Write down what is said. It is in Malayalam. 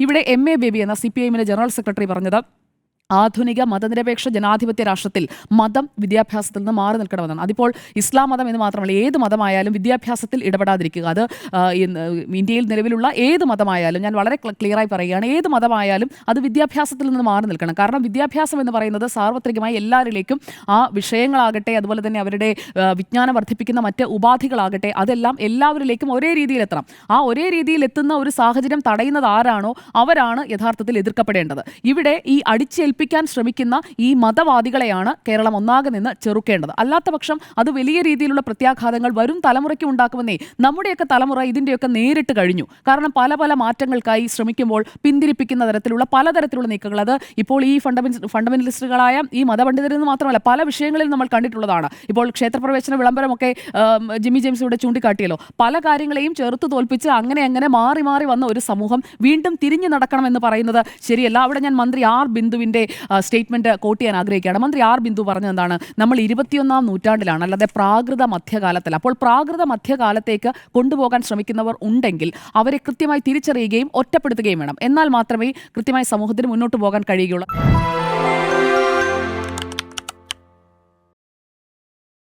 ഇവിടെ MA ബേബി എന്ന CPIM ജനറൽ സെക്രട്ടറി പറഞ്ഞത് ആധുനിക മതനിരപേക്ഷ ജനാധിപത്യ രാഷ്ട്രത്തിൽ മതം വിദ്യാഭ്യാസത്തിൽ നിന്ന് മാറി നിൽക്കണമെന്നാണ്. അതിപ്പോൾ ഇസ്ലാം മതം എന്ന് മാത്രമല്ല, ഏത് മതമായാലും വിദ്യാഭ്യാസത്തിൽ ഇടപെടാതിരിക്കുക. അത് ഇന്ത്യയിൽ നിലവിലുള്ള ഏത് മതമായാലും, ഞാൻ വളരെ ക്ലിയറായി പറയുകയാണ്, ഏത് മതമായാലും അത് വിദ്യാഭ്യാസത്തിൽ നിന്ന് മാറി നിൽക്കണം. കാരണം വിദ്യാഭ്യാസം എന്ന് പറയുന്നത് സാർവത്രികമായി എല്ലാവരിലേക്കും ആ വിഷയങ്ങളാകട്ടെ, അതുപോലെ തന്നെ അവരുടെ വിജ്ഞാനം വർദ്ധിപ്പിക്കുന്ന മറ്റ് ഉപാധികളാകട്ടെ, അതെല്ലാം എല്ലാവരിലേക്കും ഒരേ രീതിയിൽ എത്തണം. ആ ഒരേ രീതിയിൽ എത്തുന്ന ഒരു സാഹചര്യം തടയുന്നത് ആരാണോ അവരാണ് യഥാർത്ഥത്തിൽ എതിർക്കപ്പെടേണ്ടത്. ഇവിടെ ഈ അടിച്ചേൽപ്പിക്കാൻ ശ്രമിക്കുന്ന ഈ മതവാദികളെയാണ് കേരളം ഒന്നാകെ നിന്ന് ചെറുക്കേണ്ടത്. അല്ലാത്ത പക്ഷം അത് വലിയ രീതിയിലുള്ള പ്രത്യാഘാതങ്ങൾ വരും തലമുറയ്ക്ക് ഉണ്ടാക്കുമെന്നേ. നമ്മുടെയൊക്കെ തലമുറ ഇതിൻ്റെയൊക്കെ നേരിട്ട് കഴിഞ്ഞു. കാരണം പല പല മാറ്റങ്ങൾക്കായി ശ്രമിക്കുമ്പോൾ പിന്തിരിപ്പിക്കുന്ന തരത്തിലുള്ള പലതരത്തിലുള്ള നീക്കങ്ങൾ, അത് ഇപ്പോൾ ഈ ഫണ്ടമെന്റലിസ്റ്റുകളായ ഈ മതപണ്ഡിതരെന്ന് മാത്രമല്ല പല വിഷയങ്ങളിൽ നമ്മൾ കണ്ടിട്ടുള്ളതാണ്. ഇപ്പോൾ ക്ഷേത്രപ്രവേശന വിളംബരമൊക്കെ ജിമ്മി ജെയിംസ് ഇവിടെ ചൂണ്ടിക്കാട്ടിയല്ലോ. പല കാര്യങ്ങളെയും ചെറുത്ത് തോൽപ്പിച്ച് അങ്ങനെ മാറി മാറി വന്ന ഒരു സമൂഹം വീണ്ടും തിരിഞ്ഞു നടക്കണമെന്ന് പറയുന്നത് ശരിയല്ല. അവിടെ ഞാൻ മന്ത്രി ആർ ബിന്ദുവിൻ്റെ സ്റ്റേറ്റ്മെന്റ് കോട്ട് ചെയ്യാൻ ആഗ്രഹിക്കുകയാണ്. മന്ത്രി ആർ ബിന്ദു പറഞ്ഞതെന്താണ്? നമ്മൾ 21ാം നൂറ്റാണ്ടിലാണ്, അല്ലാതെ പ്രാകൃത മധ്യകാലത്തല്ല. അപ്പോൾ പ്രാകൃത മധ്യകാലത്തേക്ക് കൊണ്ടുപോകാൻ ശ്രമിക്കുന്നവർ ഉണ്ടെങ്കിൽ അവരെ കൃത്യമായി തിരിച്ചറിയുകയും ഒറ്റപ്പെടുത്തുകയും വേണം. എന്നാൽ മാത്രമേ കൃത്യമായി സമൂഹത്തിന് മുന്നോട്ട് പോകാൻ കഴിയുകയുള്ളൂ.